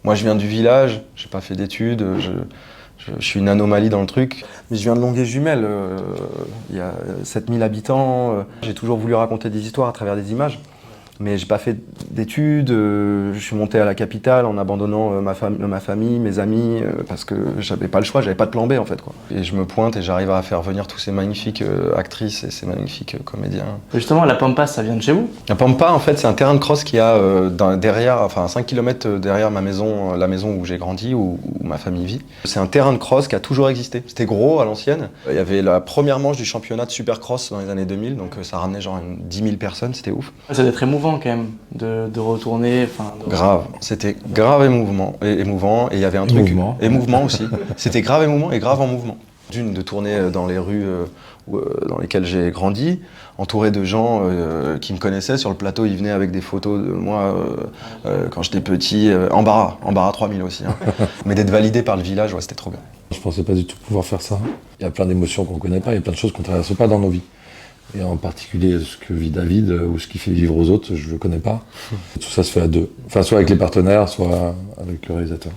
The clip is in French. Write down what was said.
Moi, je viens du village, j'ai pas fait d'études, je suis une anomalie dans le truc. Mais je viens de Longueuil-Jumelles, il y a 7000 habitants. J'ai toujours voulu raconter des histoires à travers des images. Mais j'ai pas fait d'études, je suis monté à la capitale en abandonnant ma famille, mes amis, parce que j'avais pas le choix, j'avais pas de plan B en fait, quoi. Et je me pointe et j'arrive à faire venir tous ces magnifiques actrices et ces magnifiques comédiens. Justement, la Pampa, ça vient de chez vous? La Pampa, en fait, c'est un terrain de cross qu'il y a derrière, enfin à 5 km derrière ma maison, la maison où j'ai grandi, où ma famille vit. C'est un terrain de cross qui a toujours existé. C'était gros à l'ancienne. Il y avait la première manche du championnat de Supercross dans les années 2000, donc ça ramenait genre 10 000 personnes, c'était ouf. Ça doit être émouvant quand même de retourner. Grave, c'était grave émouvant, et il y avait un truc. Émouvant aussi. C'était grave émouvant et grave en mouvement. D'une, de tourner dans les rues dans lesquelles j'ai grandi, entouré de gens qui me connaissaient. Sur le plateau, ils venaient avec des photos de moi quand j'étais petit. Embarras 3000 aussi. Hein. Mais d'être validé par le village, ouais, c'était trop bien. Je pensais pas du tout pouvoir faire ça. Il y a plein d'émotions qu'on connaît pas, il y a plein de choses qu'on traverse pas dans nos vies. Et en particulier ce que vit David ou ce qu'il fait vivre aux autres, je le connais pas. Tout ça se fait à deux. Enfin, soit avec les partenaires, soit avec le réalisateur.